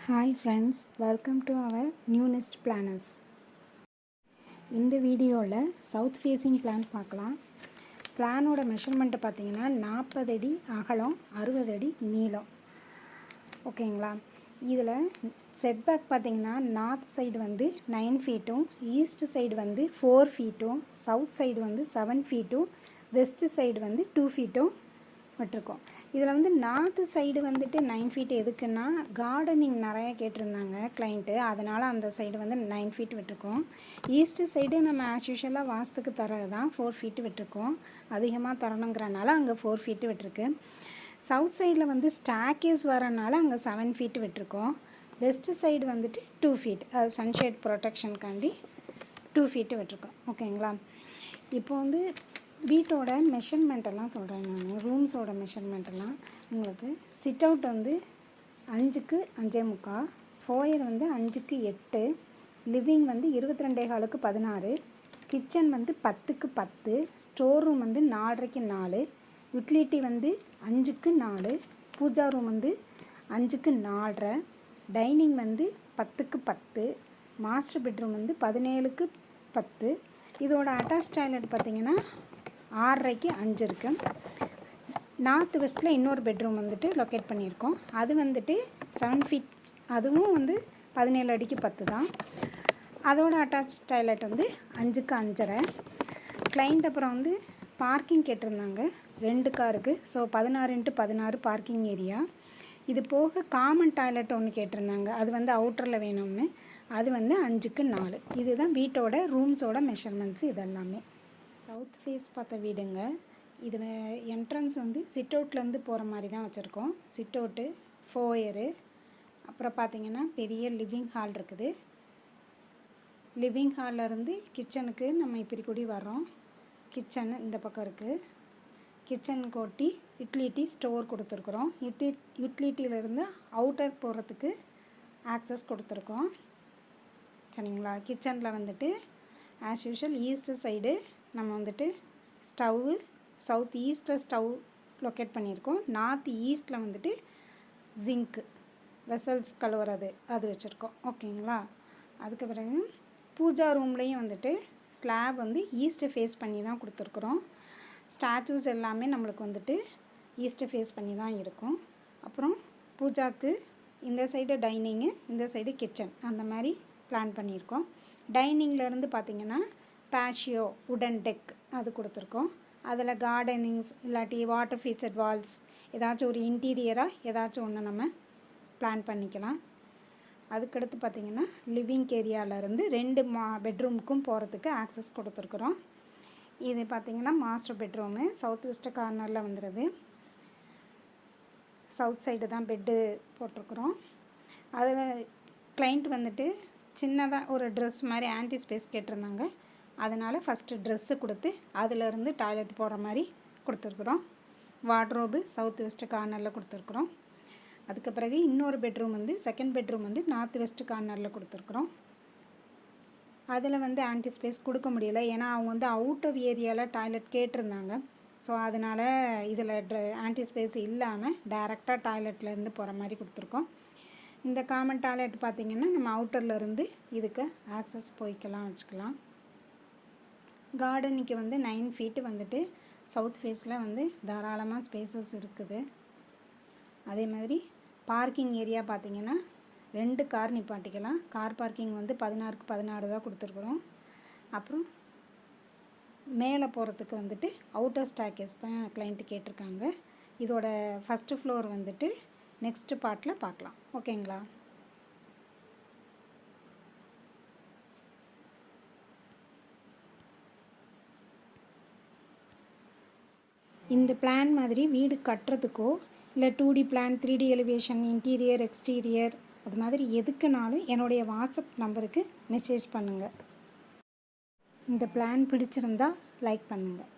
Hi friends, welcome to our new nest planners. இந்த வீடியோவில் south facing plan பார்க்கலாம். பிளானோட measurement பார்த்தீங்கன்னா 40 அடி அகலம், 60 அடி நீளம். ஓகேங்களா? இதில் செட்பேக் பார்த்தீங்கன்னா நார்த் சைடு வந்து 9 ஃபீட்டும், ஈஸ்ட் சைடு வந்து 4 ஃபீட்டும், சவுத் சைடு வந்து 7 ஃபீட்டும், வெஸ்ட் சைடு வந்து 2 ஃபீட்டும் விட்டுருக்கோம். இதில் வந்து நார்த்து சைடு வந்துட்டு 9 ஃபீட் எதுக்குன்னா கார்டனிங் நிறையா கேட்டிருந்தாங்க கிளைண்ட்டு, அதனால் அந்த சைடு வந்து 9 ஃபீட் விட்டுருக்கோம். ஈஸ்ட்டு சைடு நம்ம ஆஸ் யூஷுவலாக வாஸ்துக்கு தரது தான் 4 ஃபீட்டு விட்டுருக்கோம். அதிகமாக தரணுங்கிறனால அங்கே 4 ஃபீட்டு விட்டுருக்கு. சவுத் சைடில் வந்து ஸ்டாக்கேஸ் வரனால அங்கே 7 ஃபீட்டு விட்டுருக்கோம். வெஸ்ட்டு சைடு வந்துட்டு 2 ஃபீட், அது சன்ஷேட் ப்ரொடெக்ஷனுக்காண்டி 2 ஃபீட்டு விட்டுருக்கோம். ஓகேங்களா? இப்போ வந்து வீட்டோட மெஷர்மெண்ட்டெல்லாம் சொல்கிறேன். நான் ரூம்ஸோட மெஷர்மெண்ட்டெல்லாம் உங்களுக்கு சிட் அவுட் வந்து 5க்கு 5.25, ஃபோயர் வந்து 5க்கு 8, லிவிங் வந்து 22.25க்கு 16, கிச்சன் வந்து 10க்கு 10, ஸ்டோர் ரூம் வந்து 4.5க்கு 4, யூட்டிலிட்டி வந்து 5க்கு 4, பூஜா ரூம் வந்து 5க்கு 4.5, டைனிங் வந்து 10க்கு 10, மாஸ்டர் பெட்ரூம் வந்து 17க்கு 10. இதோட அட்டாச் டாய்லெட் பார்த்திங்கன்னா 6.5க்கு 5 இருக்குது. நார்த் வெஸ்ட்டில் இன்னொரு பெட்ரூம் வந்துட்டு லொக்கேட் பண்ணியிருக்கோம். அது வந்துட்டு 7 ஃபீட், அதுவும் வந்து 17 அடிக்கு 10 தான். அதோட அட்டாச் டாய்லெட் வந்து 5க்கு 5.5. கிளைண்ட் அப்புறம் வந்து பார்க்கிங் கேட்டிருந்தாங்க 2 காருக்கு. So 16x16 parking area. இது போக காமன் டாய்லெட் ஒன்று கேட்டிருந்தாங்க, அது வந்து அவுட்டரில் வேணும்னு, அது வந்து 5க்கு 4. இதுதான் வீட்டோட ரூம்ஸோட மெஷர்மெண்ட்ஸ். இதெல்லாமே சவுத் ஃபேஸ் பார்த்த வீடுங்க. இது என்ட்ரன்ஸ் வந்து சிட் அவுட்லேருந்து போகிற மாதிரி தான் வச்சுருக்கோம். சிட் அவுட்டு, ஃபோயரு, அப்புறம் பார்த்திங்கன்னா பெரிய லிவிங் ஹால் இருக்குது. லிவிங் ஹால்லேருந்து கிச்சனுக்கு நம்ம இப்படி கூடி வர்றோம். கிச்சன் இந்த பக்கம் இருக்குது. கிச்சனுக்கு ஒட்டி யூட்டிலிட்டி ஸ்டோர் கொடுத்துருக்குறோம். யூட்டிலிட்டியிலேருந்து அவுட்டர் போகிறதுக்கு ஆக்சஸ் கொடுத்துருக்கோம். சரிங்களா? கிச்சனில் வந்துட்டு ஆஸ் யூஷுவல் ஈஸ்ட்டு சைடு நம்ம வந்துட்டு ஸ்டவ்வு, சவுத் ஈஸ்ட்டில் ஸ்டவ் லொக்கேட் பண்ணியிருக்கோம். நார்த் ஈஸ்ட்டில் வந்துட்டு ஜிங்க்கு, வெசல்ஸ் கழுவுறது அது வச்சுருக்கோம். ஓகேங்களா? அதுக்கு பிறகு பூஜா ரூம்லேயும் வந்துட்டு ஸ்லாப் வந்து ஈஸ்ட்டை ஃபேஸ் பண்ணி தான் கொடுத்துருக்குறோம். ஸ்டாச்சூஸ் எல்லாமே நம்மளுக்கு வந்துட்டு ஈஸ்ட்டை ஃபேஸ் பண்ணி தான் இருக்கும். அப்புறம் பூஜாக்கு இந்த சைடு டைனிங்கு, இந்த சைடு கிச்சன், அந்த மாதிரி பிளான் பண்ணியிருக்கோம். டைனிங்லேருந்து பார்த்திங்கன்னா பேஷியோ உடன் டெக் அது கொடுத்துருக்கோம். அதில் கார்டனிங்ஸ் இல்லாட்டி வாட்டர் ஃபீச்சர்ட் வால்ஸ், ஏதாச்சும் ஒரு இன்டீரியராக ஏதாச்சும் ஒன்று நம்ம பிளான் பண்ணிக்கலாம். அதுக்கடுத்து பார்த்திங்கன்னா லிவிங் ஏரியாவிலேருந்து 2 பெட்ரூமுக்கும் போகிறதுக்கு ஆக்சஸ் கொடுத்துருக்குறோம். இது பார்த்திங்கன்னா மாஸ்டர் பெட்ரூமு சவுத் வெஸ்ட் கார்னரில் வந்துடுது. சவுத் சைடு தான் பெட்டு போட்டிருக்குறோம். அதில் கிளைண்ட் வந்துட்டு சின்னதாக ஒரு ட்ரெஸ் மாதிரி ஆன்டி ஸ்பேஸ் கேட்டிருந்தாங்க. அதனால் ஃபஸ்ட்டு ட்ரெஸ்ஸு கொடுத்து அதிலேருந்து டாய்லெட் போகிற மாதிரி கொடுத்துருக்குறோம். வார்ட்ரோபு சவுத் வெஸ்ட் கார்னரில் கொடுத்துருக்குறோம். அதுக்கு பிறகு இன்னொரு பெட்ரூம் வந்து செகண்ட் பெட்ரூம் வந்து நார்த் வெஸ்ட் கார்னரில் கொடுத்துருக்குறோம். அதில் வந்து ஆன்டி ஸ்பேஸ் கொடுக்க முடியல, ஏன்னா அவங்க வந்து அவுட்டர் ஏரியாவில் டாய்லெட் கேட்டிருந்தாங்க. ஸோ அதனால் இதில் ஆன்டி ஸ்பேஸ் இல்லாமல் டைரெக்டாக டாய்லெட்லேருந்து போகிற மாதிரி கொடுத்துருக்கோம். இந்த காமன் டாய்லெட் பார்த்திங்கன்னா நம்ம அவுட்டர்லேருந்து இதுக்கு ஆக்சஸ் போய்க்கலாம், வச்சுக்கலாம். கார்டனுக்கு வந்து 9 ஃபீட்டு வந்துட்டு சவுத் ஃபேஸில் வந்து தாராளமாக ஸ்பேசஸ் இருக்குது. அதே மாதிரி பார்க்கிங் ஏரியா பார்த்திங்கன்னா 2 கார் நிப்பாட்டிக்கலாம். கார் பார்க்கிங் வந்து 16க்கு 16 தான் கொடுத்துருக்குறோம். அப்புறம் மேலே போகிறதுக்கு வந்துட்டு அவுட்டர் ஸ்டாக்கேஸ் தான் கிளைண்ட்டு கேட்டிருக்காங்க. இதோட ஃபஸ்ட்டு ஃப்ளோர் வந்துட்டு நெக்ஸ்ட்டு பார்ட்டில் பார்க்கலாம். ஓகேங்களா? இந்த பிளான் மாதிரி வீடு கட்டுறதுக்கோ இல்லை 2D plan, 3D elevation, interior, exterior, அது மாதிரி எதுக்குனாலும் என்னுடைய வாட்ஸ்அப் நம்பருக்கு மெசேஜ் பண்ணுங்கள். இந்த பிளான் பிடிச்சிருந்தா லைக் பண்ணுங்கள்.